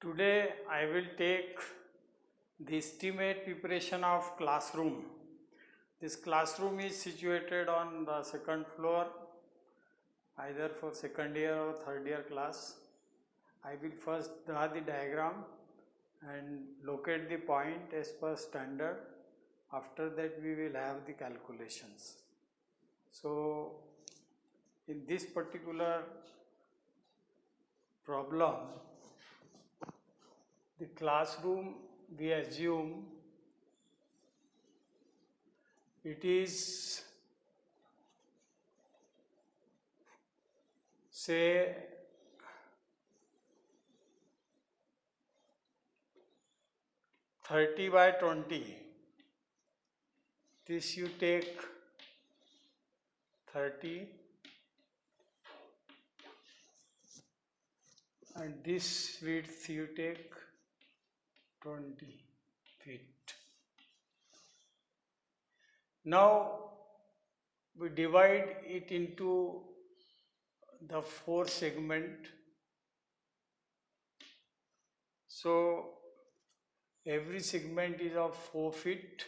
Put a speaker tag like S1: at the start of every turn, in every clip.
S1: Today I will take the estimate preparation of classroom. This classroom is situated on the second floor, either for second year or third year class. I will first draw the diagram and locate the point as per standard. After that we will have the calculations. So in this particular problem, the classroom, we assume it is, say, 30 by 20. This you take 30 and this width you take 20 feet. Now we divide it into the 4 segment. So every segment is of 4 feet.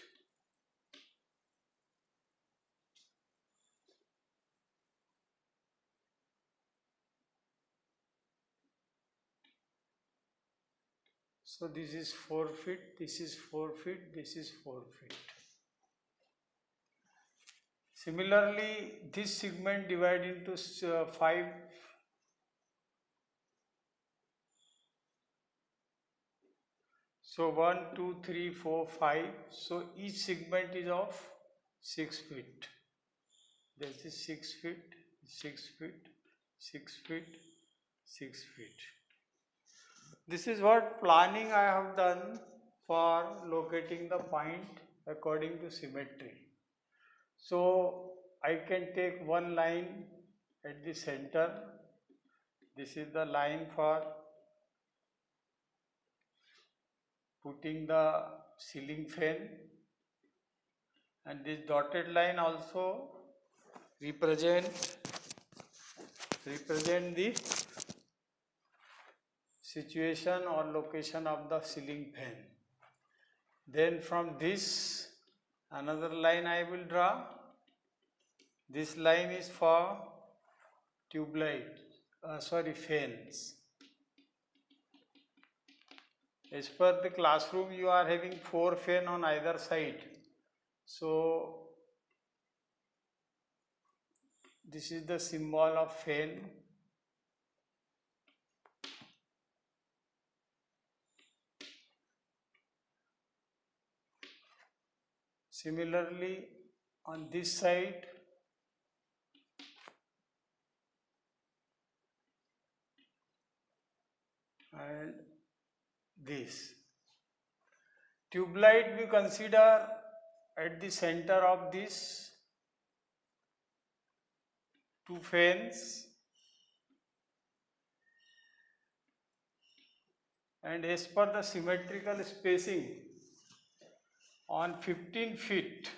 S1: So this is 4 feet, this is 4 feet, this is 4 feet. Similarly, this segment divided into 5. So 1, 2, 3, 4, 5. So each segment is of 6 feet. This is 6 feet, 6 feet, 6 feet, 6 feet. This is what planning I have done for locating the point according to symmetry. So I can take one line at the center. This is the line for putting the ceiling fan, and this dotted line also represent the situation or location of the ceiling fan. Then from this another line I will draw. This line is for tube light, fans. As per the classroom you are having 4 fan on either side. So this is the symbol of fan. Similarly, on this side, and this tube light we consider at the center of these 2 fans, and as per the symmetrical spacing on 15 feet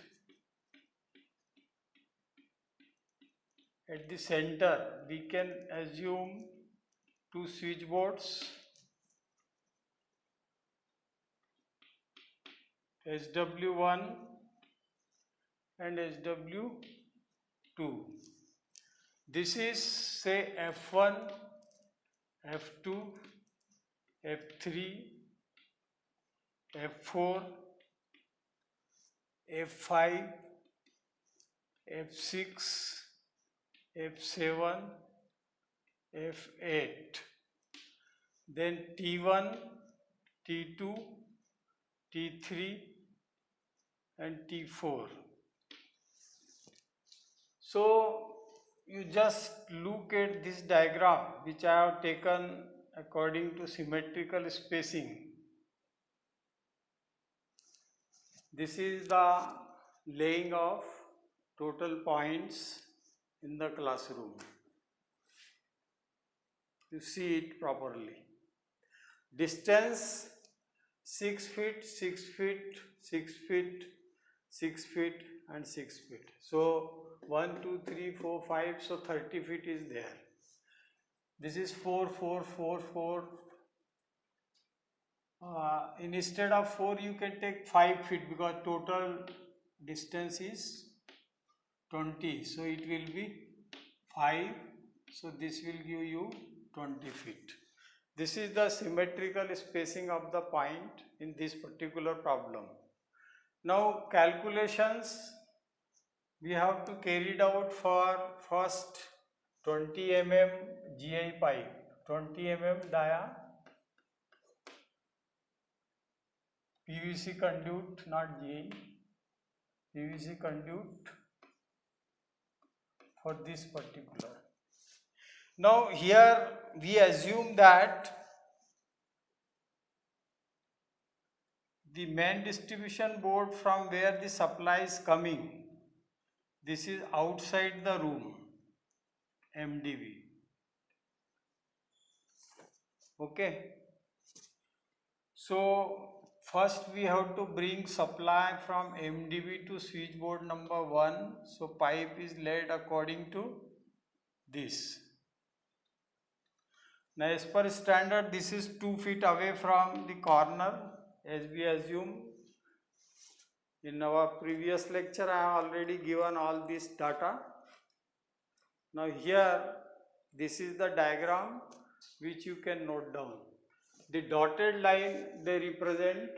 S1: at the center we can assume 2 switchboards, SW1 and SW2. This is, say, F1, F2, F3, F4, F5, F6, F7, F8. Then T1, T2, T3 and T4. So you just look at this diagram which I have taken according to symmetrical spacing. This is the laying of total points in the classroom. You see it properly. Distance 6 feet, 6 feet, 6 feet, 6 feet and 6 feet. So 1, 2, 3, 4, 5, so 30 feet is there. This is 4, 4, 4, 4, Instead of 4 you can take 5 feet because total distance is 20, so it will be 5, so this will give you 20 feet. This is the symmetrical spacing of the point in this particular problem. Now calculations we have to carry it out for first 20 mm GI pipe, 20 mm dia PVC conduit, not GI, PVC conduit for this particular. Now here we assume that the main distribution board from where the supply is coming, this is outside the room, MDB. Okay. So first we have to bring supply from MDB to switchboard number 1. So pipe is laid according to this. Now as per standard this is 2 feet away from the corner, as we assume. In our previous lecture I have already given all this data. Now here this is the diagram which you can note down. The dotted line they represent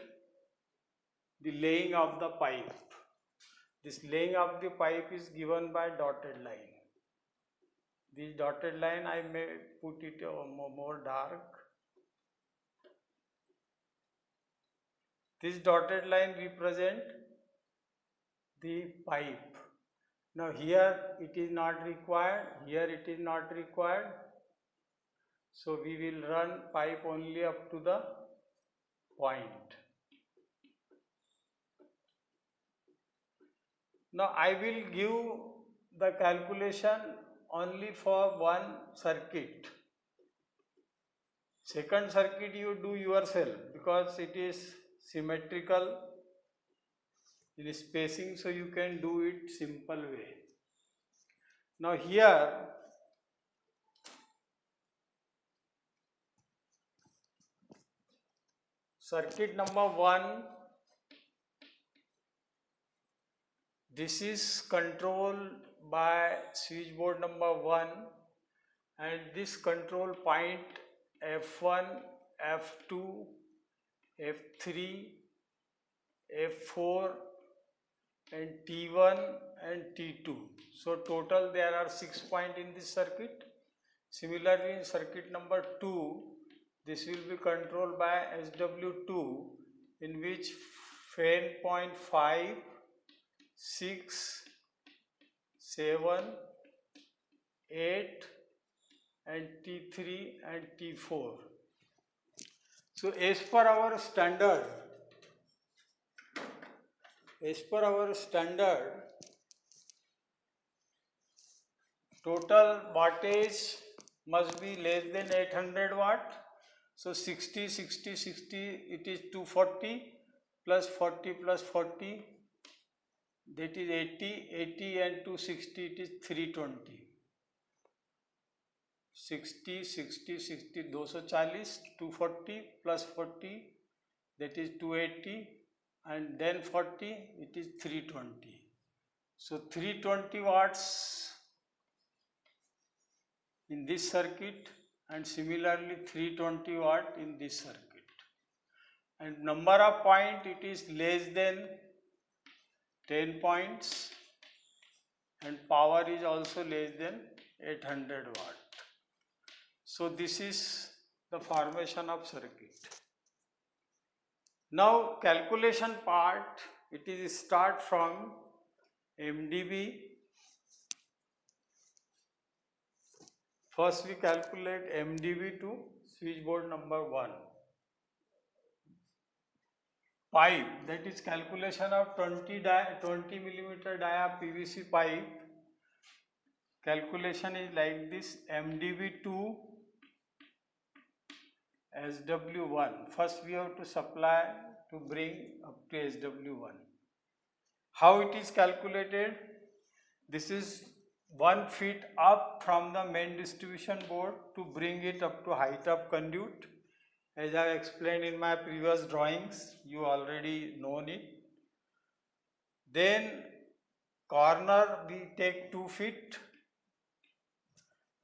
S1: the laying of the pipe. This laying of the pipe is given by dotted line. This dotted line I may put it more dark. This dotted line represent the pipe. Now here it is not required, here it is not required. So we will run pipe only up to the point. Now I will give the calculation only for one circuit. Second circuit you do yourself because it is symmetrical in spacing, so you can do it simple way. Now here circuit number 1, this is controlled by switchboard number 1, and this control point F1, F2, F3, F4 and T1 and T2. So total there are 6 points in this circuit. Similarly in circuit number 2, this will be controlled by SW2, in which fan point 5, 6, 7, 8 and T3 and T4. So as per our standard, total wattage must be less than 800 watt. So 60, 60, 60, it is 240 plus 40 plus 40, that is 80, 80 and 260, it is 320. 60, 60, 60, 240, 240 plus 40, that is 280, and then 40, it is 320. So 320 watts in this circuit, and similarly 320 watt in this circuit. And number of point, it is less than 10 points, and power is also less than 800 watt. So this is the formation of circuit. Now calculation part, it is start from MDB. First we calculate MDB to switchboard number 1. Pipe, that is calculation of 20 millimeter dia PVC pipe. Calculation is like this: MDB to SW1. First we have to supply to bring up to SW1. How it is calculated? This is 1 feet up from the main distribution board to bring it up to height of conduit. as I explained in my previous drawings, you already known it. Then corner we take 2 feet.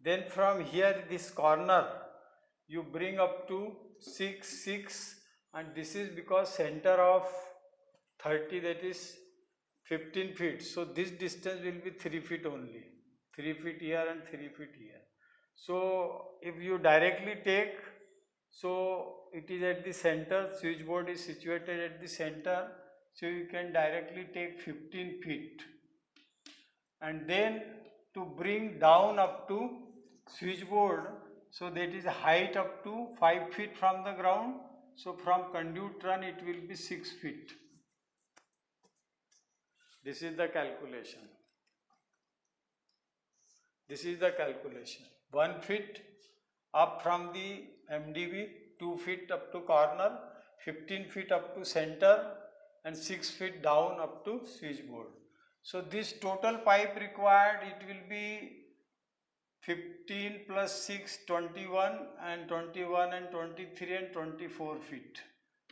S1: Then from here this corner you bring up to 6, and this is because center of 30, that is 15 feet. So this distance will be 3 feet only. 3 feet here and 3 feet here. So if you directly take, so it is at the center, switchboard is situated at the center, so you can directly take 15 feet. And then to bring down up to switchboard, so that is height up to 5 feet from the ground. So from conduit run it will be 6 feet. This is the calculation. This is the calculation. 1 feet up from the MDB, 2 feet up to corner, 15 feet up to center, and 6 feet down up to switchboard. So this total pipe required, it will be 15 plus 6, 21, and 21 and 23 and 24 feet.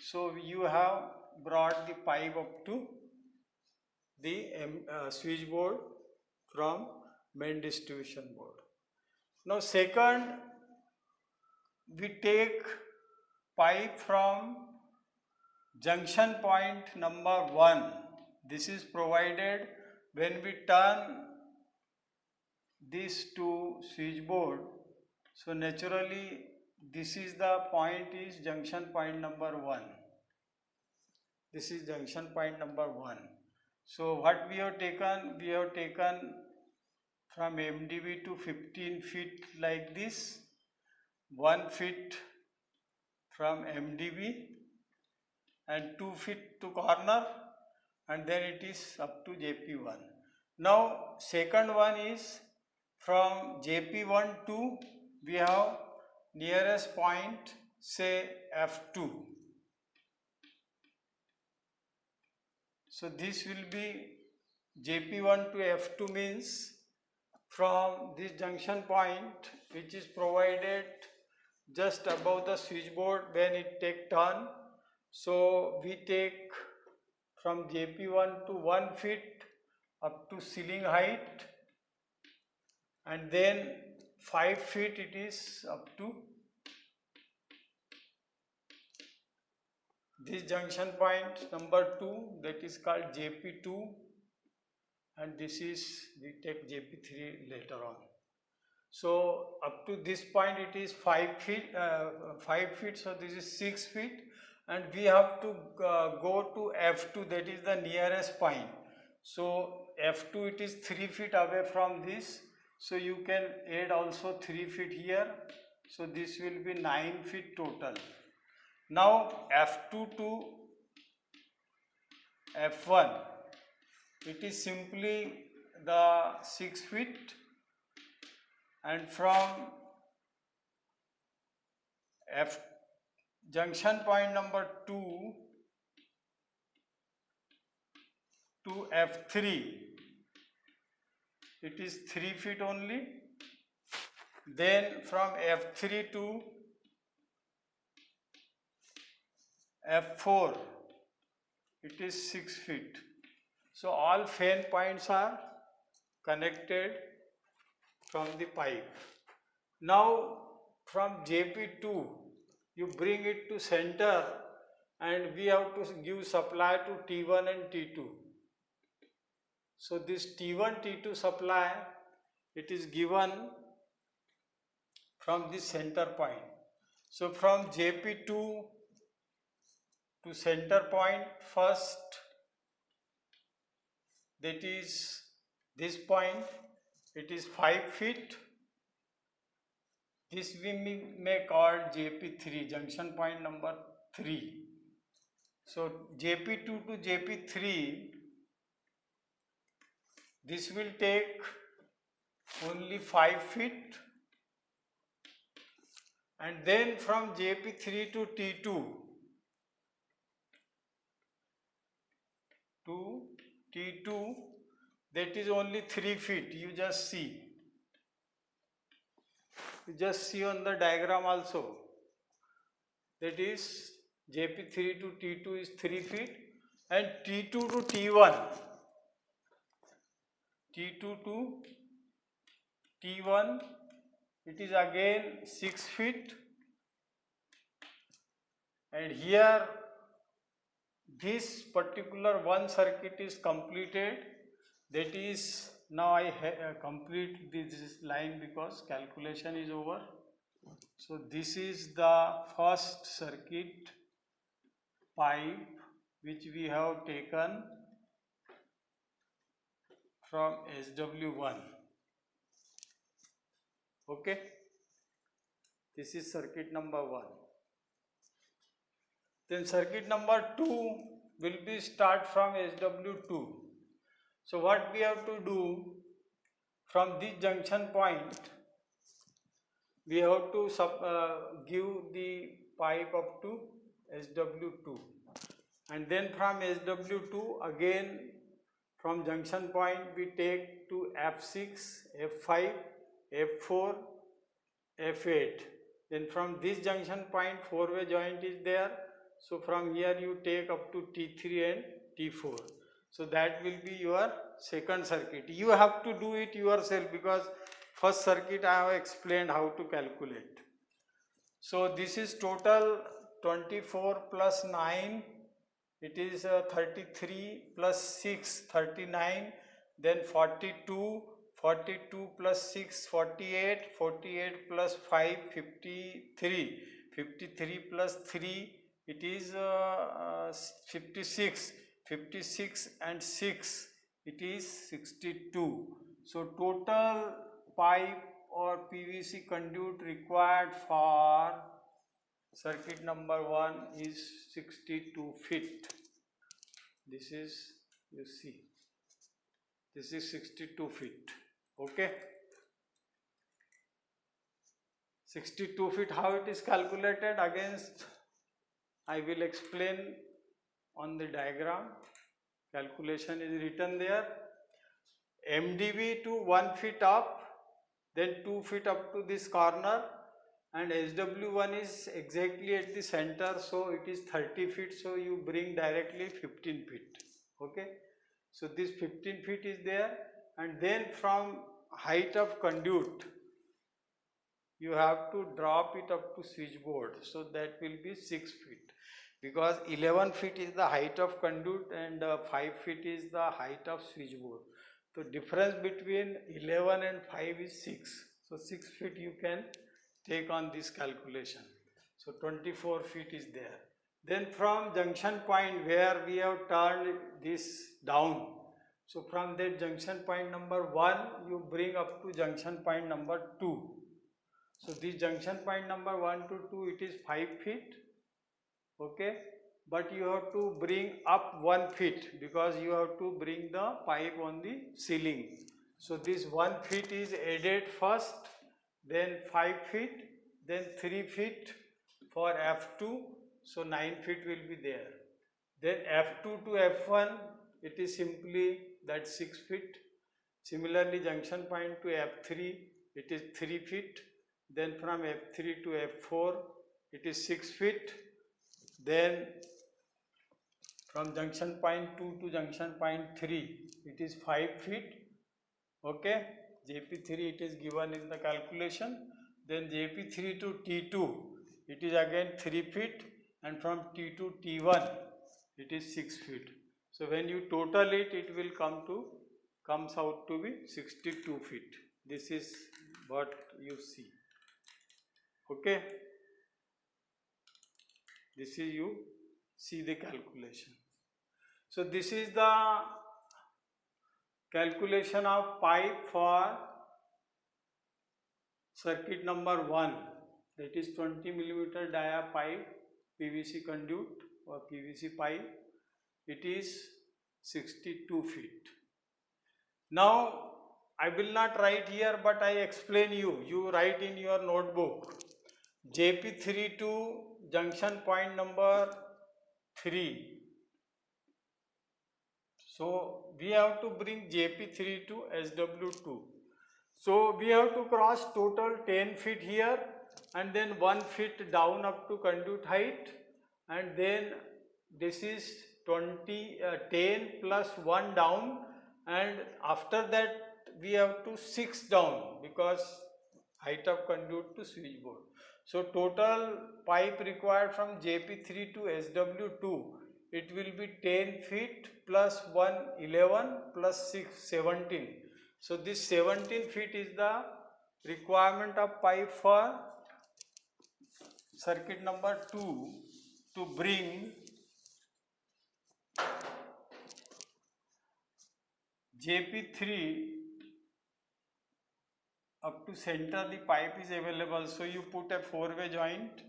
S1: So you have brought the pipe up to the switchboard from main distribution board. Now second, we take pipe from junction point number 1. This is provided when we turn this to switchboard. So naturally this is the point, is junction point number 1. This is junction point number 1. So what we have taken? We have taken from MDB to 15 feet like this, 1 feet from MDB and 2 feet to corner, and then it is up to JP1. Now second one is from JP1 to, we have nearest point, say F2. So this will be JP1 to F2, means from this junction point, which is provided just above the switchboard when it take turn. So we take from JP1 to 1 feet up to ceiling height, and then 5 feet it is up to this junction point number 2, that is called JP2, and this is, we take JP3 later on. So up to this point it is 5 feet, so this is 6 feet, and we have to go to F2, that is the nearest point. So F2 it is 3 feet away from this, so you can add also 3 feet here, so this will be 9 feet total. Now F2 to F1, it is simply the 6 feet, and from F junction point number 2 to F3, it is 3 feet only. Then from F3 to F4, it is 6 feet. So all fan points are connected from the pipe. Now from JP2 you bring it to center, and we have to give supply to T1 and T2. So this T1 T2 supply, it is given from the center point. So from JP2 to center point first, that is this point, it is 5 feet. This we may call JP3, junction point number 3. So JP2 to JP3, this will take only 5 feet, and then from JP3 to T2, that is only 3 feet. You just see. You just see on the diagram also. that is JP3 to T2 is 3 feet, and T2 to T1, it is again 6 feet, and here this particular one circuit is completed. That is, now I complete this line because calculation is over. So this is the first circuit pipe which we have taken from SW1. Okay, this is circuit number 1. Then circuit number 2 will be start from SW2. So what we have to do, from this junction point we have to give the pipe up to SW2, and then from SW2 again from junction point we take to F6, F5, F4, F8. Then from this junction point 4-way joint is there, so from here you take up to T3 and T4. So that will be your second circuit. You have to do it yourself because first circuit I have explained how to calculate. So this is total 24 plus 9, it is 33 plus 6, 39, then 42, 42 plus 6, 48, 48 plus 5, 53, 53 plus 3, it is 56, 56 and 6, it is 62. So total pipe or PVC conduit required for circuit number 1 is 62 feet. This is, you see, this is 62 feet. Okay, 62 feet, how it is calculated against, I will explain on the diagram. Calculation is written there. MDB to 1 feet up, then 2 feet up to this corner, and SW1 is exactly at the center, so it is 30 feet, so you bring directly 15 feet. Okay, so this 15 feet is there, and then from height of conduit you have to drop it up to switchboard, so that will be 6 feet, because 11 feet is the height of conduit and 5 feet is the height of switchboard. So difference between 11 and 5 is 6. So 6 feet you can take on this calculation. So 24 feet is there. Then from junction point where we have turned this down, so from that junction point number 1 you bring up to junction point number 2. So this junction point number 1 to 2, it is 5 feet. Okay, but you have to bring up 1 feet because you have to bring the pipe on the ceiling. So this 1 feet is added first, then 5 feet, then 3 feet for F2, so 9 feet will be there. Then F2 to F1, it is simply that 6 feet. Similarly, junction point to F3, it is 3 feet. Then from F3 to F4, it is 6 feet. Then from junction point 2 to junction point 3, it is 5 feet. Okay, JP3 it is given in the calculation. Then JP3 to T2, it is again 3 feet, and from T to T1, it is 6 feet. So when you total it, it will comes out to be 62 feet. This is what you see. Okay, this is you see the calculation. So this is the calculation of pipe for circuit number 1, that is 20 millimeter dia pipe, PVC conduit or PVC pipe. It is 62 feet. Now I will not write here, but I explain you. You write in your notebook. JP3 to junction point number 3. So we have to bring JP3 to SW2. So we have to cross total 10 feet here, and then 1 feet down up to conduit height, and then this is 10 plus 1 down, and after that we have to 6 down because height of conduit to switchboard. So total pipe required from JP3 to SW2, it will be 10 feet plus 1 11 plus 6 17. So this 17 feet is the requirement of pipe for circuit number 2 to bring JP3 up to center. The pipe is available, so you put a 4-way joint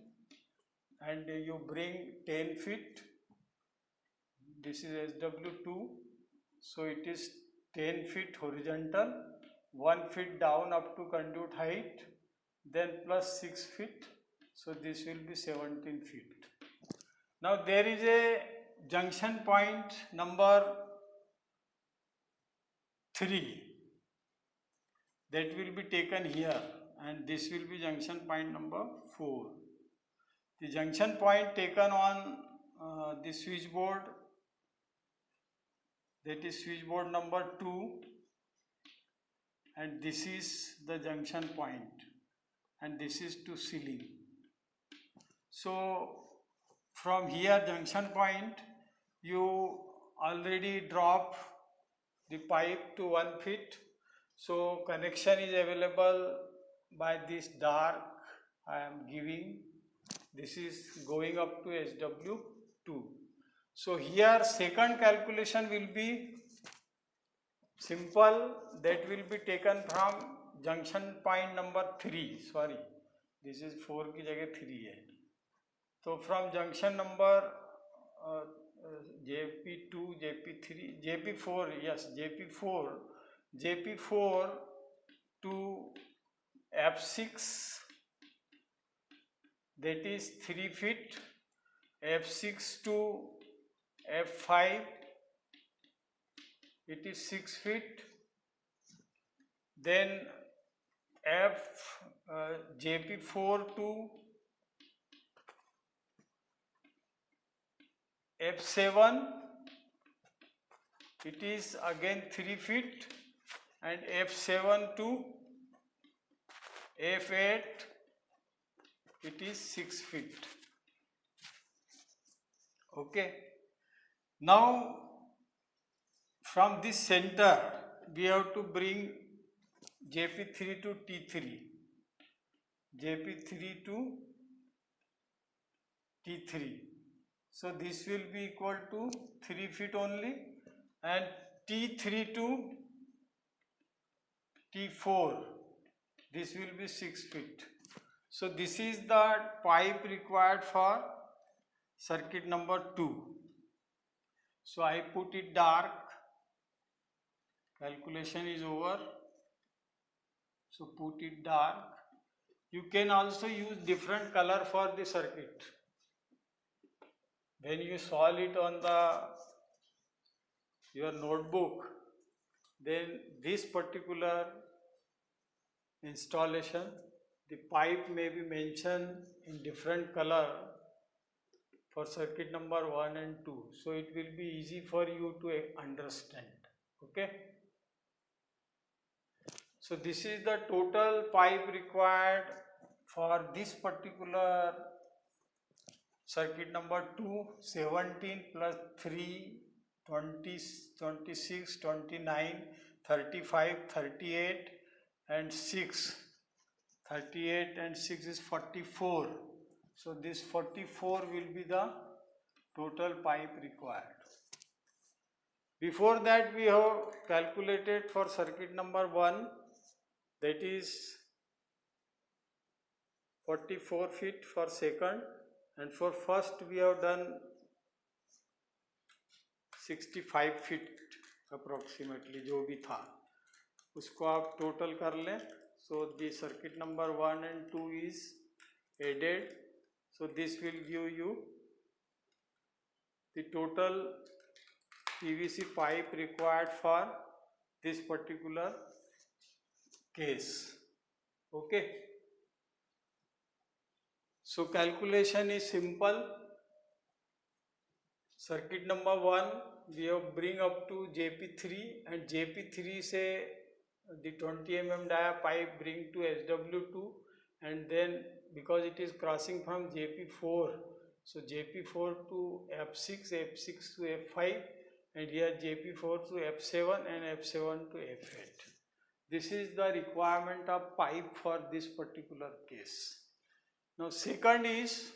S1: and you bring 10 feet. This is SW2, so it is 10 feet horizontal, 1 feet down up to conduit height, then plus 6 feet, so this will be 17 feet. Now there is a junction point number 3 that will be taken here, and this will be junction point number 4. The junction point taken on the switchboard, that is switchboard number 2, and this is the junction point, and this is to ceiling. So from here junction point, you already drop the pipe to 1 feet, so connection is available by this dark I am giving. This is going up to SW2. So here second calculation will be simple, that will be taken from junction point number 3. Sorry, this is 4 की जगह 3 है. So from junction number JP2, JP3, JP4, yes, JP4 to F6, that is 3 feet, F6 to F5, it is 6 feet, then JP4 to F7, it is again 3 feet, and F7 to F8, it is 6 feet. Okay. Now from this center we have to bring JP3 to T3, JP3 to T3. So this will be equal to 3 feet only, and T3 to T4, this will be 6 feet. So this is the pipe required for circuit number 2. So I put it dark, calculation is over, so put it dark. You can also use different color for the circuit. When you solve it on your notebook, then this particular installation, the pipe may be mentioned in different color for circuit number 1 and 2, so it will be easy for you to understand. Okay, so this is the total pipe required for this particular circuit number 2, 17 plus 3, 20, 26, 29, 35, 38 and 6. 38 and 6 is 44. So this 44 will be the total pipe required. Before that we have calculated for circuit number 1, that is 44 feet for second, and for first we have done 65 feet approximately, जो भी था उसको आप total कर लें. So the circuit number 1 and 2 is added, so this will give you the total PVC pipe required for this particular case. Okay. So calculation is simple. Circuit number 1 we have bring up to JP3 and JP3 से the 20 mm dia pipe bring to SW2 and then because it is crossing from JP4, so JP4 to F6, F6 to F5 and here JP4 to F7 and F7 to F8. This is the requirement of pipe for this particular case. Now second is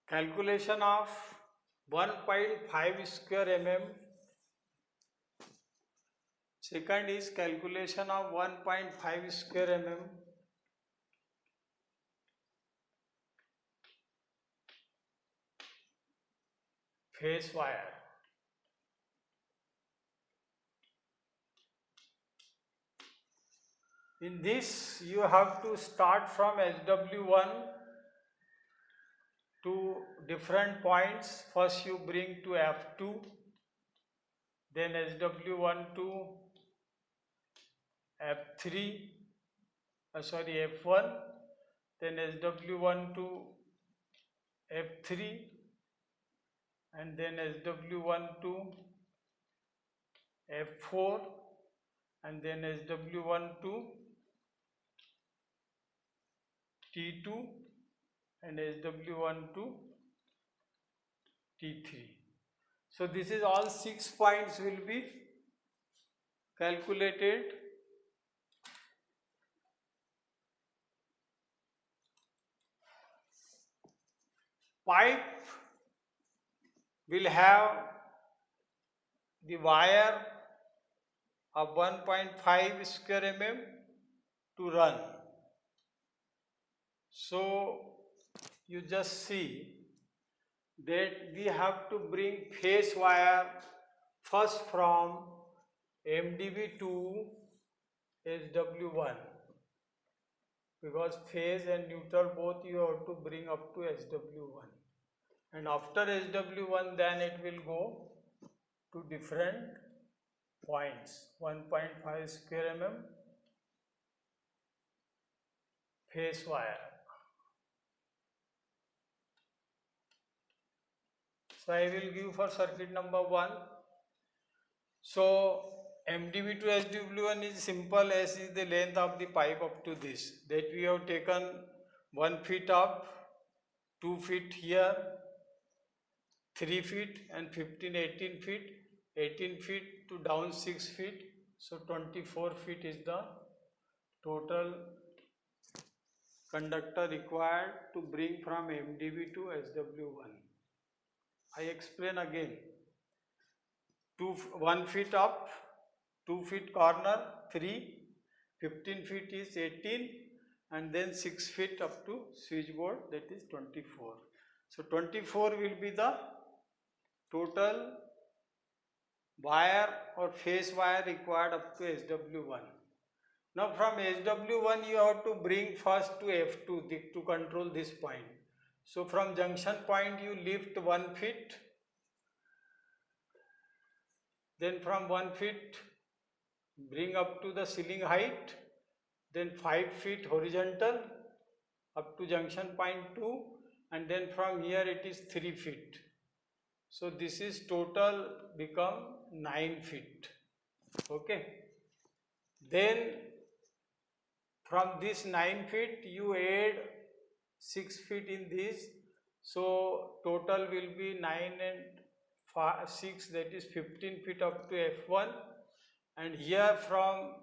S1: calculation of 1.5 square mm. Second is calculation of 1.5 square mm. Phase wire. In this you have to start from SW1 to different points. First you bring to F2, then SW1 to F3, F1, then SW1 to F3 and then SW1 to F4 and then SW1 to T2 and SW1 to T3. So this is all 6 points will be calculated. Pipe will have the wire of 1.5 square mm to run. So you just see that we have to bring phase wire first from MDB to SW1 because phase and neutral both you have to bring up to SW1 and after SW1 then it will go to different points. 1.5 square mm phase wire. So I will give for circuit number 1. So MDB to SW1 is simple as is the length of the pipe up to this, that we have taken 1 feet up, 2 feet here, 3 feet and 18 feet, 18 feet to down 6 feet, so 24 feet is the total conductor required to bring from MDB to SW1. I explain again. 1 feet up, 2 feet corner, 3, 15 feet is 18 and then 6 feet up to switchboard, that is 24. So 24 will be the total wire or phase wire required up to SW1. Now from SW1 you have to bring first to F2 to control this point. So from junction point you lift 1 feet, then from 1 feet bring up to the ceiling height, then 5 feet horizontal up to junction point 2 and then from here it is 3 feet. So this is total become 9 feet. Okay. Then from this 9 feet you add 6 feet in this, so total will be 9 and 6, that is 15 feet up to F1 and here from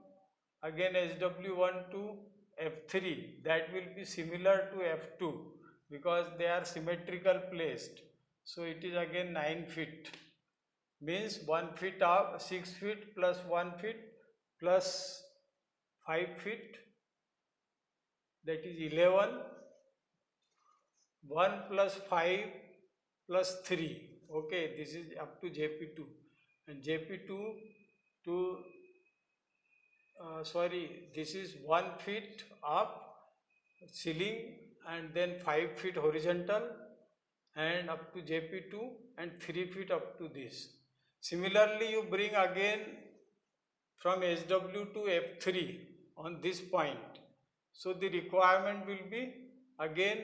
S1: again SW1 to F3 that will be similar to F2 because they are symmetrical placed. So it is again 9 feet, means 1 feet up, 6 feet plus 1 feet plus 5 feet, that is 11, 1 plus 5 plus 3. Okay, this is up to JP2 and JP2 to this is 1 feet up ceiling and then 5 feet horizontal and up to JP2 and 3 feet up to this. Similarly you bring again from SW to F3 on this point. So the requirement will be again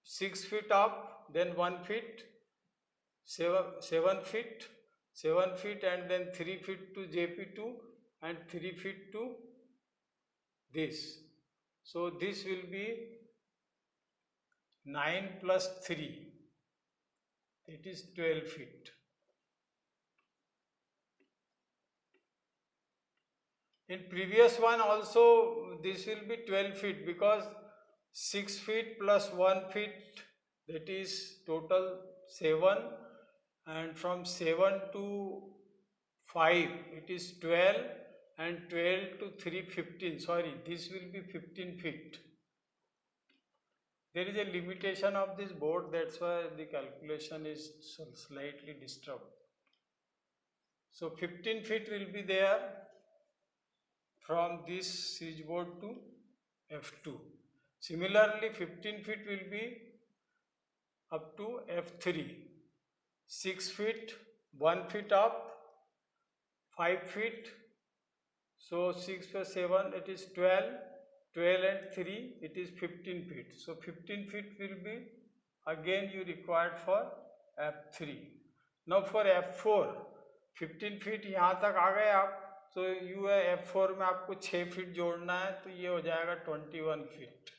S1: 6 feet up, then 1 feet, 7 feet, 7 feet, and then 3 feet to JP2 and 3 feet to this. So this will be 9 plus 3, it is 12 feet. In previous one also this will be 12 feet because 6 feet plus 1 feet, that is total 7, and from 7 to 5 it is 12, and 12 to 3 15, sorry, this will be 15 feet. There is a limitation of this board, that's why the calculation is slightly disturbed. So 15 feet will be there from this switchboard to F2. Similarly, 15 feet will be up to F3. 6 feet, 1 feet up, 5 feet. So 6 plus 7, it is 12. 12 and 3, it is 15 feet. So 15 feet will be again you required for F3. Now for F4, 15 feet यहाँ तक आ गए आप, तो you है F4 में आपको 6 feet जोड़ना है, तो ये हो जाएगा 21 feet.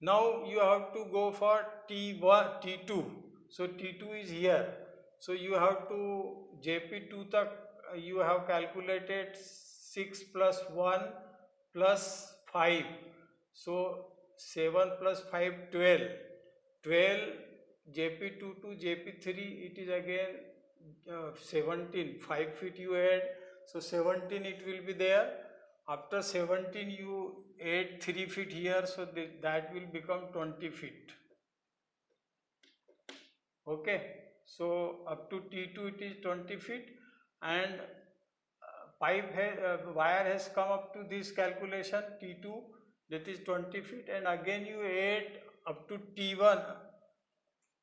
S1: Now you have to go for T1, T2. So T2 is here. So you have to JP2 tak you have calculated 6 plus 1 plus 5. So 7 plus 5, 12. 12 JP2 to JP3, it is again 17. 5 feet you add. So 17 it will be there. After 17 you add 3 feet here, so that will become 20 feet. Okay, so up to T2 it is 20 feet, and wire has come up to this calculation T2, that is 20 feet, and again you add up to T1.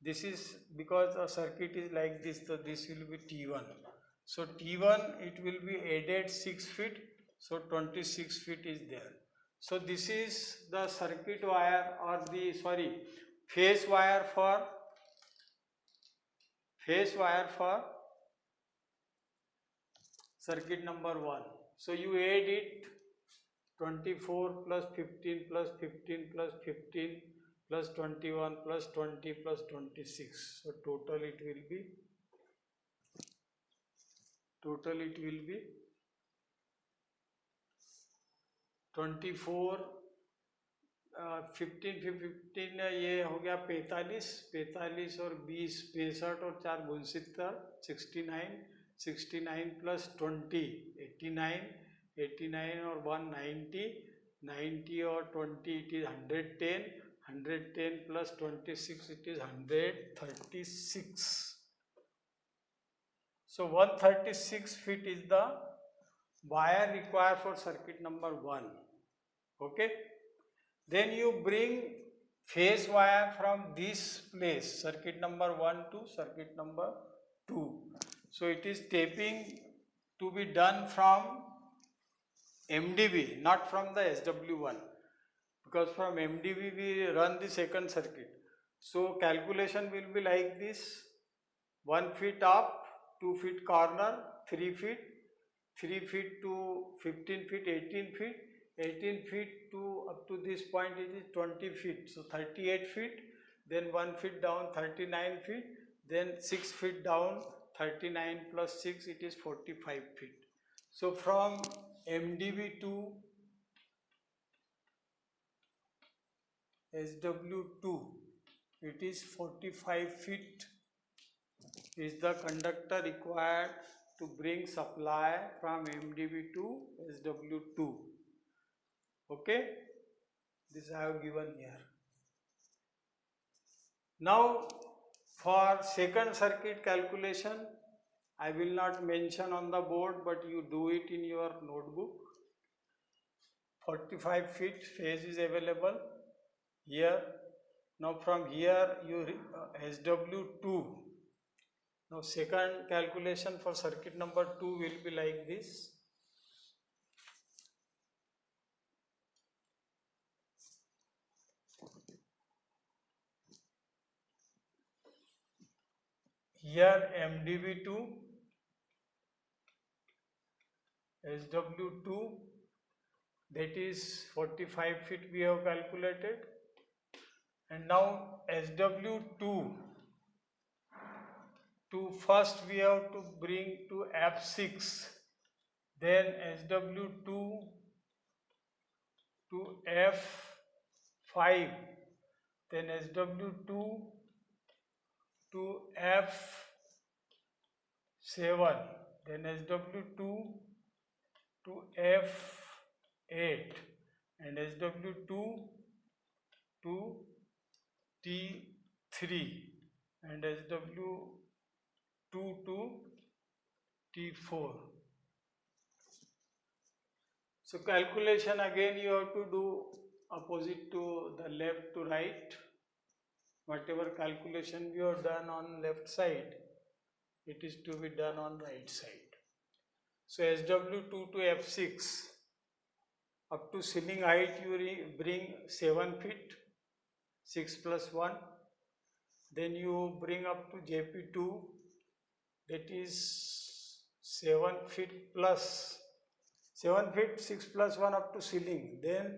S1: This is because the circuit is like this, so this will be T1. So T1 it will be added 6 feet, so 26 feet is there. So this is the circuit wire, or the phase wire for circuit number 1. So you add it 24 plus 15 plus 15 plus 15 plus 21 plus 20 plus 26. So total it will be 24 15 ये हो गया 45 और 20 65 और 4 69 69 plus 20 89 और 1 90 और 20 it is 110 plus 26 it is 136. So 136 feet is the wire required for circuit number 1. Okay. Then you bring phase wire from this place, circuit number 1 to circuit number 2. So it is taping to be done from MDB, not from the SW1, because from MDB we run the second circuit. So calculation will be like this: 1 feet up, 2 feet corner, 3 feet, 3 feet to 15 feet, 18 feet, 18 feet to up to this point it is 20 feet, so 38 feet, then 1 feet down 39 feet, then 6 feet down 39 plus 6 it is 45 feet. So from MDB to SW2 it is 45 feet is the conductor required to bring supply from MDB to SW2. Okay, this I have given here. Now for second circuit calculation, I will not mention on the board, but you do it in your notebook. 45 feet phase is available here. Now from here you SW2. Now second calculation for circuit number 2 will be like this. here MdV2, SW2, that is 45 feet we have calculated, and now SW2 to first we have to bring to F6, then SW2 to F5, then SW2 to F7, then SW2 to F8, and SW2 to T3, and SW2 to T4. So calculation again you have to do opposite to the left to right. Whatever calculation you have done on left side, it is to be done on right side. So SW2 to F6, up to ceiling height you bring 7 feet, 6 plus 1. Then you bring up to JP2, that is 7 feet plus 7 feet, 6 plus 1 up to ceiling. Then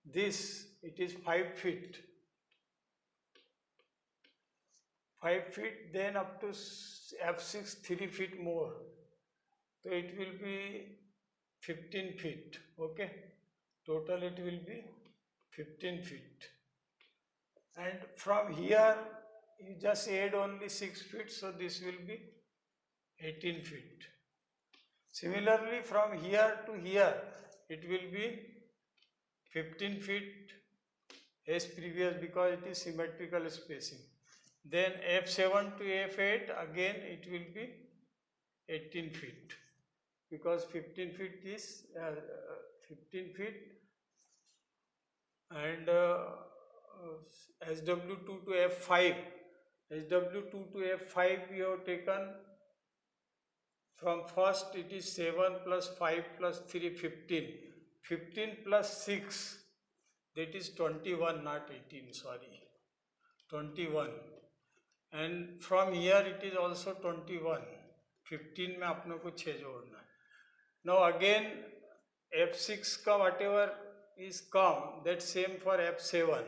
S1: this, it is 5 feet. 5 feet, then up to F6, 3 feet more. So it will be 15 feet. Okay. Total it will be 15 feet. And from here, you just add only 6 feet. So this will be 18 feet. Similarly, from here to here, it will be 15 feet as previous because it is symmetrical spacing. Then F7 to F8, again it will be 18 feet because 15 feet is 15 feet, and SW2 to F5, SW2 to F5 we have taken from first, it is 7 plus 5 plus 3, 15. 15 plus 6, that is 21, not 18, sorry. 21. And from here it is also 21. 15 में अपने को 6 जोड़ना है. Now again F6 का whatever is come, that same for F7.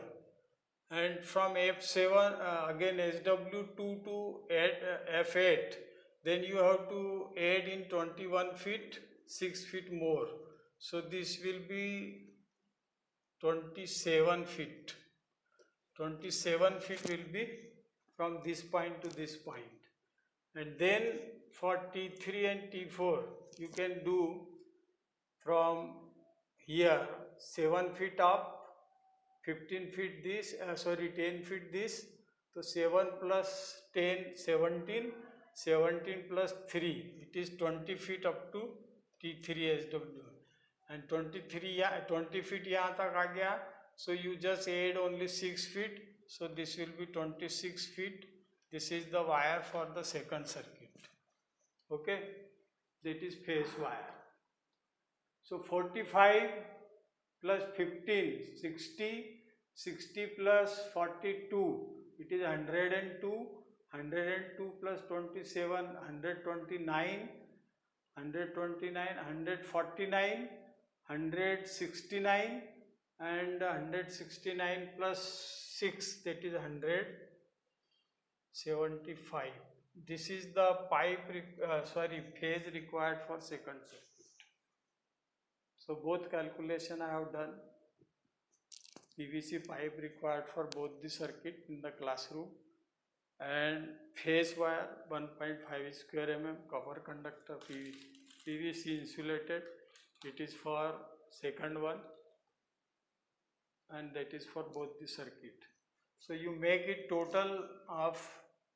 S1: And from F7 again SW2 to F8, then you have to add in 21 feet, 6 feet more. So this will be 27 feet. 27 feet will be from this point to this point. And then for T3 and T4, you can do from here 7 feet up, 15 feet this, 10 feet this. So 7 plus 10, 17, 17 plus 3, it is 20 feet up to T3 SW. And 20 feet यहाँ तक आ गया. So you just add only 6 feet. So this will be 26 feet. This is the wire for the second circuit. Okay, that is phase wire. So 45 plus 15, 60, 60 plus 42, it is 102, 102 plus 27, 129, 129, 149, 169, and 169 plus 6, that is 175. This is the phase required for second circuit. So both calculation I have done. PVC pipe required for both the circuit in the classroom, and phase wire 1.5 square mm copper conductor PVC insulated. It is for second one, and that is for both the circuit. So you make it total of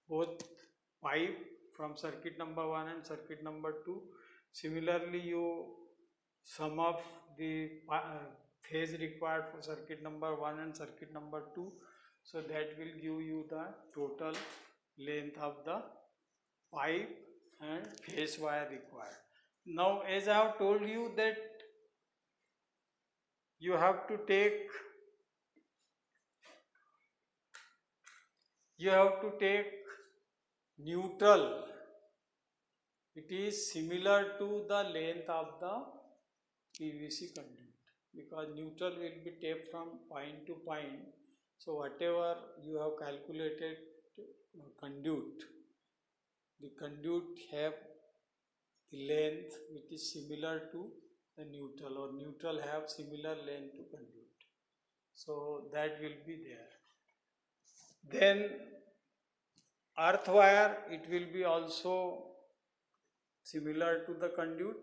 S1: both pipe from circuit number 1 and circuit number 2. Similarly, you sum of the phase required for circuit number 1 and circuit number 2. So that will give you the total length of the pipe and phase wire required. Now, as I have told you that you have to take neutral, it is similar to the length of the PVC conduit, because neutral will be taped from point to point. So whatever you have calculated conduit, the conduit have the length which is similar to the neutral, or neutral have similar length to conduit. So that will be there. Then earth wire, it will be also similar to the conduit,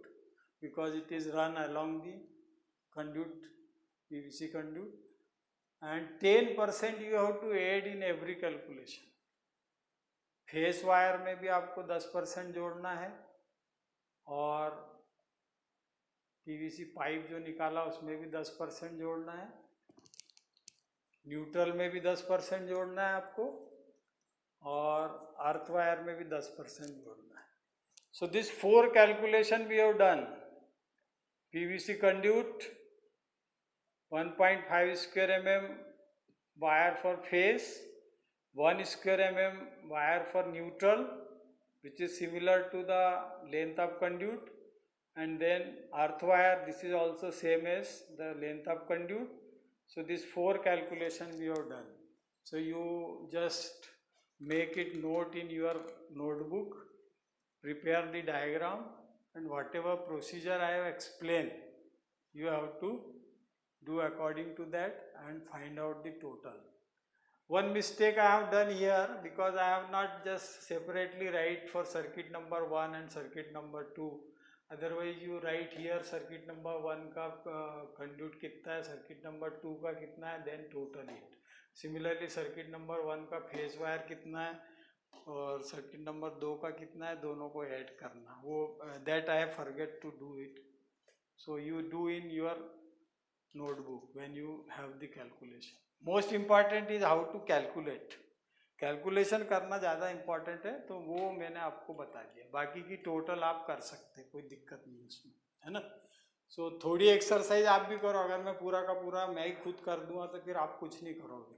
S1: because it is run along the conduit, PVC conduit, and 10% you have to add in every calculation. Face wire में भी आपको 10% जोड़ना है, और PVC pipe जो निकाला उसमें भी 10% जोड़ना है, न्यूट्रल में भी 10% जोड़ना है आपको, और अर्थ वायर में भी 10% जोड़ना है. So this 4 calculation we have done. PVC conduit 1.5 square mm wire for phase, 1 square mm wire for neutral, which is similar to the length of conduit, and then earth wire, this is also same as the length of conduit. So this 4 calculation we have done. So you just make it note in your notebook, prepare the diagram, and whatever procedure I have explained, you have to do according to that and find out the total. One mistake I have done here, because I have not just separately write for circuit number 1 and circuit number 2. Otherwise you write here circuit number 1 का conduit कितना है, circuit number 2 का कितना है, then total it. Similarly circuit number 1 का phase wire कितना है और circuit number 2 का कितना है, दोनों को add करना. वो that I forget to do it. So you do in your notebook when you have the calculation. Most important is how to calculate. Calculation करना ज़्यादा इम्पॉर्टेंट है, तो वो मैंने आपको बता दिया. बाकी की टोटल आप कर सकते हैं, कोई दिक्कत नहीं उसमें, है ना. सो थोड़ी एक्सरसाइज आप भी करो. अगर मैं पूरा का पूरा मैं ही खुद कर दूंगा तो फिर आप कुछ नहीं करोगे.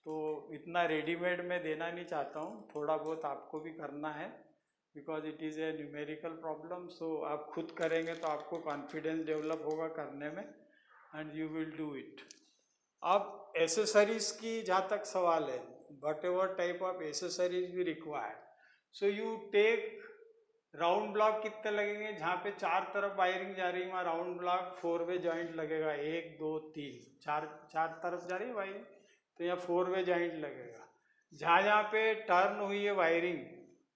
S1: तो इतना रेडीमेड में देना नहीं चाहता हूँ, थोड़ा बहुत आपको भी करना है, because it is a numerical problem. So आप खुद करेंगे तो आपको कॉन्फिडेंस डेवलप होगा करने में, and you will do it. अब एसेसरीज की जहाँ तक सवाल है, whatever type of accessories we require, so you take round block कितने लगेंगे, जहाँ पे 4 तरफ वायरिंग जा रही है वहाँ राउंड ब्लॉक 4 वे जॉइंट लगेगा. 1 2 3 4 तरफ जा रही है वायरिंग, तो यहाँ 4 वे जॉइंट लगेगा. जहाँ जहाँ पे टर्न हुई है वायरिंग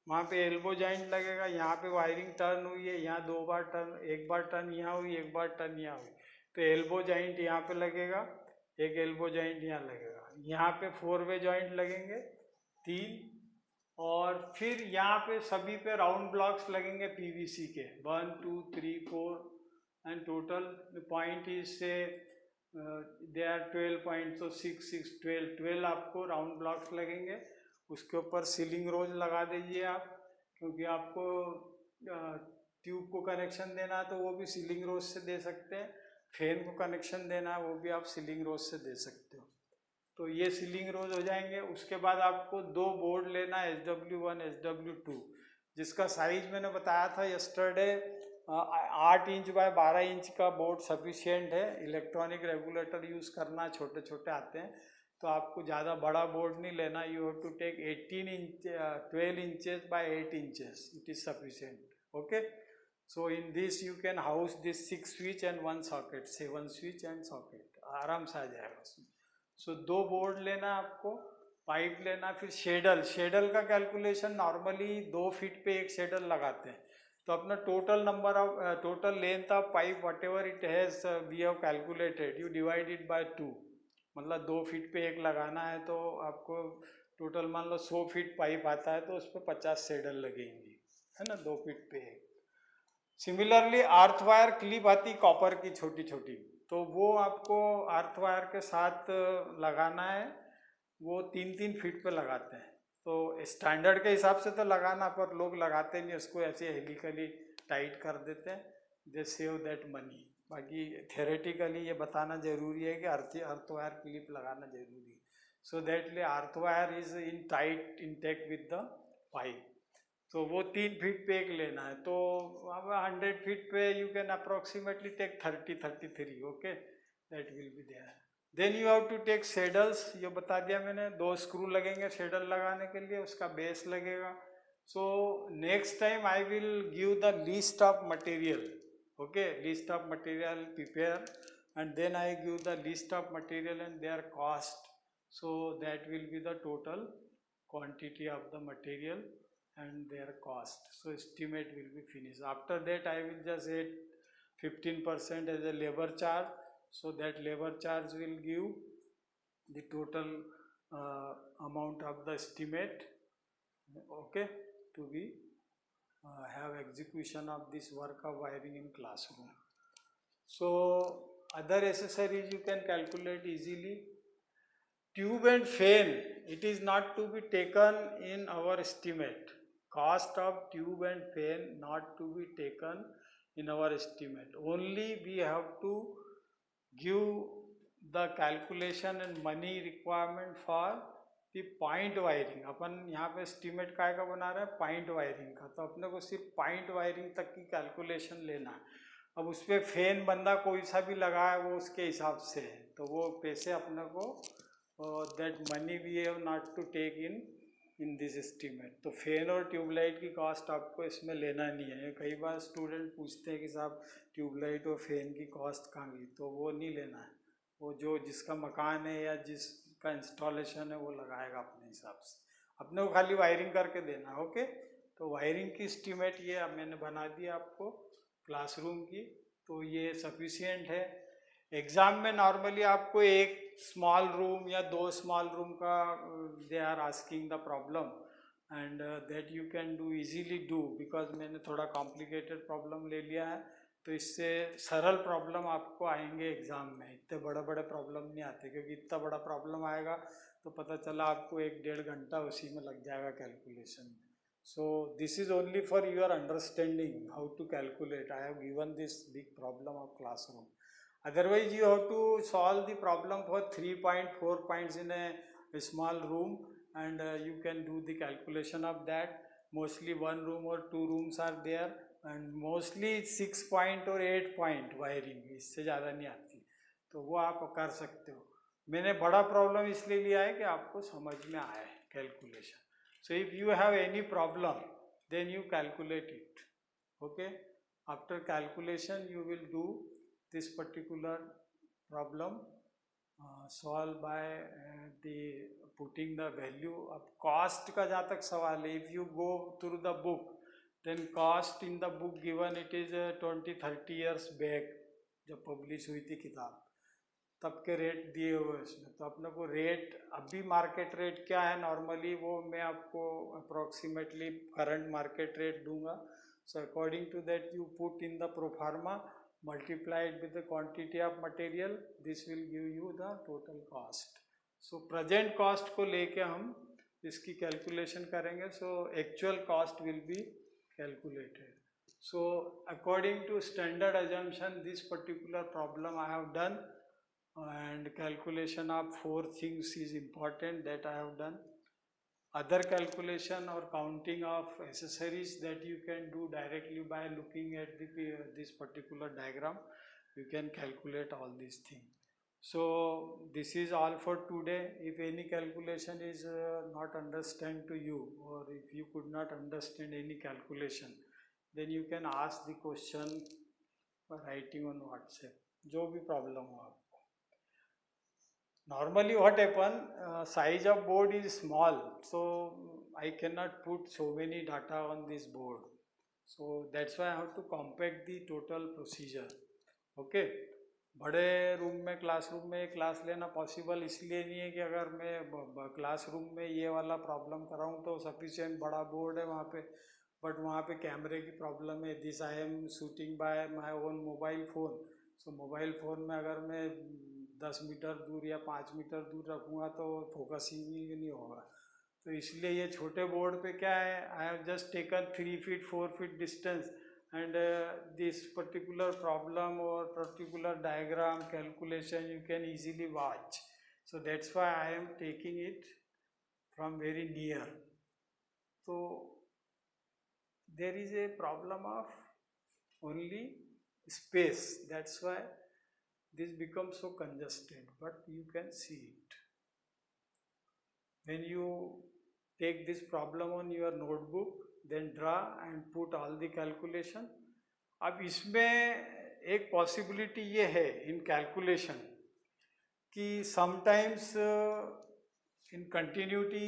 S1: वहाँ पे एल्बो जॉइंट लगेगा. यहाँ पे वायरिंग टर्न हुई है, यहाँ 2 बार टर्न, 1 बार टर्न यहाँ हुई, 1 बार टर्न यहाँ हुई, तो एल्बो जॉइंट यहाँ पे लगेगा, एक एल्बो जॉइंट यहाँ लगेगा. यहाँ पे 4 वे जॉइंट लगेंगे 3, और फिर यहाँ पे सभी पे राउंड ब्लॉक्स लगेंगे पीवीसी के 1 2 3 4, एंड टोटल पॉइंट इज से दे आर 12 पॉइंट, तो 6 6 12 आपको राउंड ब्लॉक्स लगेंगे. उसके ऊपर सीलिंग रोज लगा दीजिए आप, क्योंकि आपको ट्यूब को कनेक्शन देना है तो वो भी सीलिंग रोज से दे सकते हैं. फैन को कनेक्शन देना है वो भी आप सीलिंग रोज से दे सकते हो. तो ये सीलिंग रोज हो जाएंगे. उसके बाद आपको 2 बोर्ड लेना है, SW1 SW2, जिसका साइज मैंने बताया था यस्टरडे, 8 इंच बाय 12 इंच का बोर्ड सफिशिएंट है. इलेक्ट्रॉनिक रेगुलेटर यूज़ करना, छोटे छोटे आते हैं, तो आपको ज़्यादा बड़ा बोर्ड नहीं लेना. You have to take 12 inches by 8 inches, it is sufficient. Okay, so in this you can house this 6 switch and 1 socket, 7 switch and socket, आराम से आ जाएगा उसमें. सो 2 बोर्ड लेना आपको, पाइप लेना. फिर शेडल का कैलकुलेशन नॉर्मली 2 फीट पे एक शेडल लगाते हैं. तो अपना total length of pipe whatever it has we have calculated, you divide it by 2, मतलब 2 फीट पे एक लगाना है, तो आपको टोटल मान लो 100 फीट पाइप आता है, तो उस पर 50 शेडल लगेंगी, है ना, 2 फीट पे एक. सिमिलरली अर्थ वायर क्लिप आती कॉपर की छोटी छोटी, तो वो आपको अर्थ वायर के साथ लगाना है. वो 3-3 फीट पे लगाते हैं. तो स्टैंडर्ड के हिसाब से तो लगाना, पर लोग लगाते नहीं, उसको ऐसे हेलिकली टाइट कर देते हैं. दे सेव दैट मनी. बाकी थेरेटिकली ये बताना जरूरी है कि अर्थ वायर क्लिप लगाना जरूरी है, so that earth wire is in tight intact with the pipe, तो वो 3 फीट पे एक लेना है, तो अब 100 फीट पे you can approximately take 33, okay, that will be there. Then you have to take saddles, ये बता दिया मैंने, 2 स्क्रू लगेंगे सेडल लगाने के लिए, उसका बेस लगेगा। So next time I will give the list of material, okay, list of material prepare, and then I give the list of material and their cost, so that will be the total quantity of the material and their cost. So estimate will be finished. After that I will just add 15% as a labor charge, so that labor charge will give the total amount of the estimate, okay, to be have execution of this work of wiring in classroom. So other accessories you can calculate easily. Tube and fan, it is not to be taken in our estimate. Cost of tube and fan not to be taken in our estimate. Only we have to give the calculation and money requirement for the point wiring. अपन यहाँ पे estimate काय का बना रहे हैं, point wiring का, तो अपने को सिर्फ point wiring तक की calculation लेना है। अब उस पर फैन बंदा कोई सा भी लगा है वो उसके हिसाब से है, तो वो पैसे अपने को that money we have not to take in this estimate. तो फैन और ट्यूबलाइट की कॉस्ट आपको इसमें लेना नहीं है। कई बार स्टूडेंट पूछते हैं कि साहब ट्यूबलाइट और फैन की कॉस्ट कहाँ गई, तो वो नहीं लेना है, वो जो जिसका मकान है या जिसका इंस्टॉलेशन है वो लगाएगा अपने हिसाब से, अपने को खाली वायरिंग करके देना है, ओके। तो वायरिंग की एस्टीमेट ये अब मैंने बना दिया आपको क्लासरूम की, तो ये सफिशिएंट है। एग्ज़ाम में नॉर्मली आपको एक स्मॉल रूम या 2 स्मॉल रूम का they are asking the problem, and that you can do easily do, because मैंने थोड़ा कॉम्प्लिकेटेड प्रॉब्लम ले लिया है, तो इससे सरल प्रॉब्लम आपको आएंगे एग्ज़ाम में, इतने बड़े बड़े प्रॉब्लम नहीं आते, क्योंकि इतना बड़ा प्रॉब्लम आएगा तो पता चला आपको 1-1.5 घंटा उसी में लग जाएगा कैलकुलेशन में। So this is only for your understanding how to calculate. I have given this big problem of classroom. Otherwise you have to solve the problem for 3.4 points in a small room, and you can do the calculation of that. Mostly 1 room or 2 rooms are there, and mostly 6 point or 8 point wiring, इससे ज़्यादा नहीं आती, तो वो आप कर सकते हो। मैंने बड़ा प्रॉब्लम इसलिए लिया है कि आपको समझ में आए calculation. So if you have any problem, then you calculate it, okay. After calculation you will do this particular problem, solve by the putting the value of cost का जहाँ तक सवाल है, if you go through the book, then cost in the book given it is 20-30 years back, जब publish हुई थी किताब, तब के रेट दिए हुए उसमें, तो अपने को रेट अभी मार्केट रेट क्या है नॉर्मली वो मैं आपको अप्रोक्सीमेटली करंट मार्केट रेट दूंगा। So according to that you put in the proforma, multiplied with the quantity of material, this will give you the total cost. So present cost को लेके हम इसकी कैलकुलेशन करेंगे, so actual cost will be calculated. So according to standard assumption this particular problem I have done, and calculation of 4 things is important that I have done. Other calculation or counting of accessories that you can do directly by looking at this particular diagram, you can calculate all these things. So this is all for today. If any calculation is not understand to you, or if you could not understand any calculation, then you can ask the question by writing on WhatsApp, जो भी problem हो आपको। Normally what happen, size of board is small, so I cannot put so many data on this board, so that's why I have to compact the total procedure, okay. बड़े room में classroom में class लेना possible इसलिए नहीं है कि अगर मैं क्लासरूम में ये वाला प्रॉब्लम कराऊँ तो सफिशिएंट बड़ा बोर्ड है वहाँ पे, बट वहाँ पे कैमरे की प्रॉब्लम है। This I am shooting by my own mobile phone, so mobile phone में अगर मैं 10 मीटर दूर या 5 मीटर दूर रखूँगा तो फोकसिंग ही नहीं होगा, तो इसलिए ये छोटे बोर्ड पे क्या है, I have just taken 3 feet 4 feet distance, and this particular problem or particular diagram calculation you can easily watch, so that's why I am taking it from very near, तो there is a problem of only space, that's why this becomes so congested, but you can see it when you take this problem on your notebook, then draw and put all the calculation. अब इसमें एक possibility ये है इन calculation कि sometimes in continuity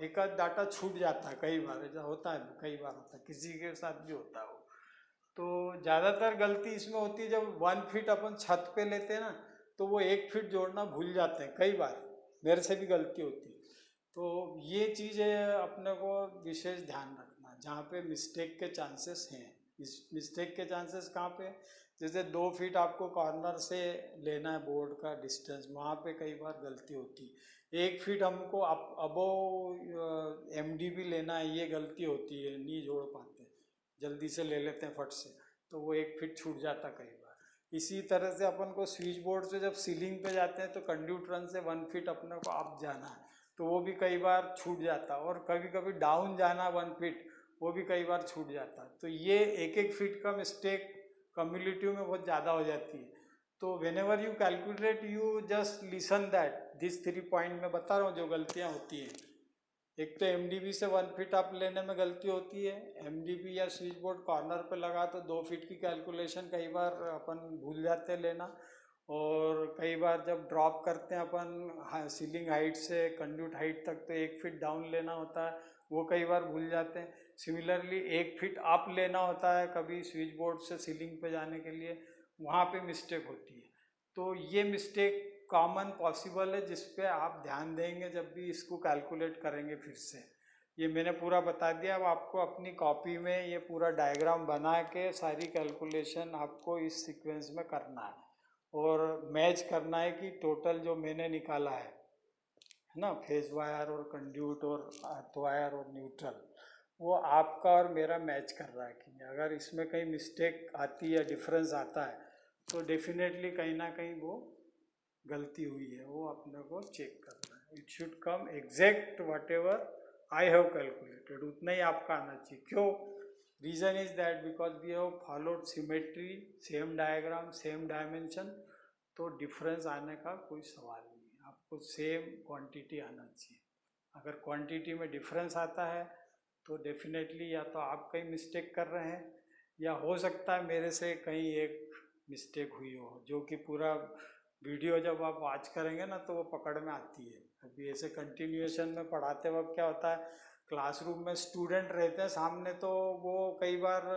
S1: एक आध data छूट जाता है, कई बार ऐसा होता है, कई बार होता है, किसी के साथ भी होता है वो। तो ज़्यादातर गलती इसमें होती है जब 1 फीट अपन छत पे लेते हैं ना, तो वो 1 फीट जोड़ना भूल जाते हैं, कई बार मेरे से भी गलती होती है। तो ये चीज़ें अपने को विशेष ध्यान रखना, जहाँ पे मिस्टेक के चांसेस हैं। इस मिस्टेक के चांसेस कहाँ पे, जैसे 2 फीट आपको कॉर्नर से लेना है बोर्ड का डिस्टेंस, वहाँ पे कई बार गलती होती है। 1 फीट हमको अबोव MDB लेना है, ये गलती होती है, नहीं जोड़ पाते, जल्दी से ले लेते हैं फट से, तो वो 1 फीट छूट जाता कई बार। इसी तरह से अपन को स्विच बोर्ड से जब सीलिंग पे जाते हैं तो कंड्यूट रन से 1 फीट अपने को अप जाना है, तो वो भी कई बार छूट जाता, और कभी कभी डाउन जाना 1 फीट, वो भी कई बार छूट जाता। तो ये 1-1 फीट का मिस्टेक कम्युलेटिव में बहुत ज़्यादा हो जाती है। तो when ever you calculate you just listen that, this 3 point में बता रहा हूँ जो गलतियाँ होती हैं। एक तो MDB से 1 फीट आप लेने में गलती होती है, MDB या स्विच बोर्ड कॉर्नर पे लगा तो 2 फीट की कैलकुलेशन कई बार अपन भूल जाते हैं लेना, और कई बार जब ड्रॉप करते हैं अपन सीलिंग हाइट से कंड्यूट हाइट तक तो 1 फीट डाउन लेना होता है, वो कई बार भूल जाते हैं। सिमिलरली 1 फीट अप लेना होता है कभी स्विच बोर्ड से सीलिंग पे जाने के लिए, वहाँ पे मिस्टेक होती है। तो ये मिस्टेक कॉमन पॉसिबल है जिस पे आप ध्यान देंगे जब भी इसको कैलकुलेट करेंगे। फिर से ये मैंने पूरा बता दिया, अब आपको अपनी कॉपी में ये पूरा डायग्राम बना के सारी कैलकुलेशन आपको इस सीक्वेंस में करना है, और मैच करना है कि टोटल जो मैंने निकाला है ना, फेज वायर और कंड्यूट और अर्थ वायर और न्यूट्रल, वो आपका और मेरा मैच कर रहा है कि नहीं। अगर इसमें कहीं मिस्टेक आती है, डिफरेंस आता है, तो डेफिनेटली कहीं ना कहीं वो गलती हुई है, वो अपने को चेक करना है। It should come exact whatever I have calculated, उतना ही आपका आना चाहिए। क्यों? Reason is that because we have followed symmetry, same diagram, same dimension, तो डिफरेंस आने का कोई सवाल नहीं है। आपको सेम क्वांटिटी आना चाहिए। अगर क्वांटिटी में डिफरेंस आता है तो डेफिनेटली या तो आप कहीं मिस्टेक कर रहे हैं, या हो सकता है मेरे से कहीं एक मिस्टेक हुई हो, जो कि पूरा वीडियो जब आप वॉच करेंगे ना तो वो पकड़ में आती है। अभी ऐसे कंटिन्यूएशन में पढ़ाते वक्त क्या होता है, क्लासरूम में स्टूडेंट रहते हैं सामने, तो वो कई बार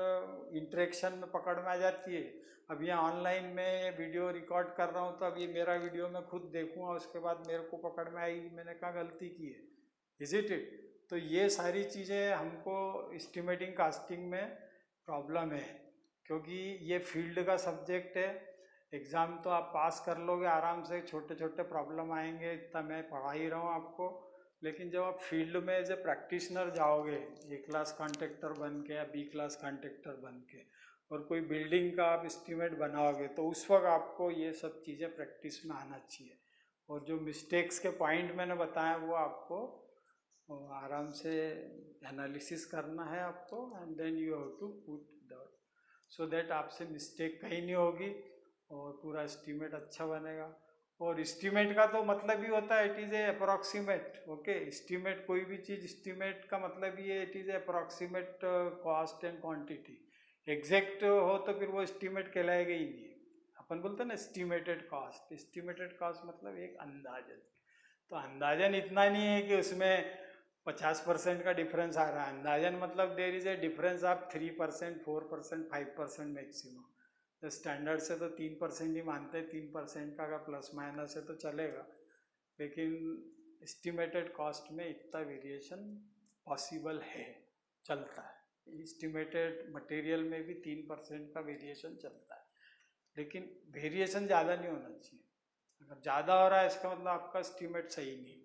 S1: इंटरेक्शन में पकड़ में आ जाती है। अब यहाँ ऑनलाइन में वीडियो रिकॉर्ड कर रहा हूँ, तो अभी मेरा वीडियो मैं खुद देखूँगा, उसके बाद मेरे को पकड़ में आएगी मैंने कहा गलती की है, इज इट इट। तो ये सारी चीज़ें हमको एस्टिमेटिंग कास्टिंग में प्रॉब्लम है, क्योंकि ये फील्ड का सब्जेक्ट है। एग्ज़ाम तो आप पास कर लोगे आराम से, छोटे छोटे प्रॉब्लम आएंगे, इतना मैं पढ़ा ही रहा हूँ आपको, लेकिन जब आप फील्ड में एज ए प्रैक्टिशनर जाओगे, ए क्लास कॉन्ट्रैक्टर बन के या B क्लास कॉन्ट्रैक्टर बन के, और कोई बिल्डिंग का आप एस्टीमेट बनाओगे, तो उस वक्त आपको ये सब चीज़ें प्रैक्टिस में आना चाहिए। और जो मिस्टेक्स के पॉइंट मैंने बताया वो आपको आराम से एनालिसिस करना है आपको, and then you have to put the, so that आपसे मिस्टेक कहीं नहीं होगी और पूरा एस्टीमेट अच्छा बनेगा। और एस्टीमेट का तो मतलब ही होता है it is A approximate, okay. Estimate, कोई भी चीज़ एस्टीमेट का मतलब ये it is A approximate cost and quantity. Exact हो तो फिर वो एस्टीमेट कहलाएगा ही नहीं। अपन बोलते हैं ना एस्टीमेटेड कॉस्ट, एस्टीमेटेड कॉस्ट मतलब एक अंदाजन। तो अंदाजन इतना नहीं है कि उसमें 50% का डिफरेंस आ रहा है, अंदाजन मतलब there is a difference of 3%, 4%, 5% maximum. तो स्टैंडर्ड से तो 3% ही मानते हैं, 3% का अगर प्लस माइनस है तो चलेगा, लेकिन एस्टिमेटेड कॉस्ट में इतना वेरिएशन पॉसिबल है, चलता है। एस्टिमेटेड मटेरियल में भी 3% का वेरिएशन चलता है, लेकिन वेरिएशन ज़्यादा नहीं होना चाहिए। अगर ज़्यादा हो रहा है इसका मतलब आपका एस्टिमेट सही नहीं।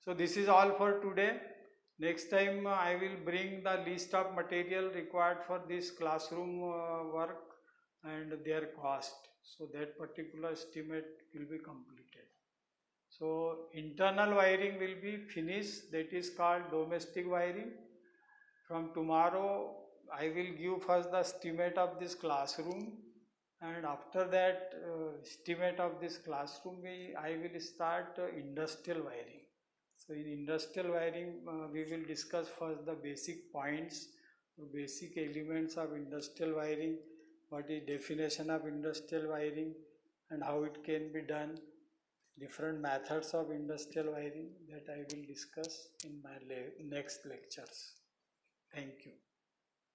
S1: So this is all for today. Next time I will bring the list of material required for this classroom work and their cost, so that particular estimate will be completed. So internal wiring will be finished, that is called domestic wiring. From tomorrow I will give first the estimate of this classroom, and after that estimate of this classroom I will start industrial wiring. So in industrial wiring we will discuss first the basic points, basic elements of industrial wiring, what is definition of industrial wiring and how it can be done, different methods of industrial wiring, that I will discuss in my next lectures. Thank you.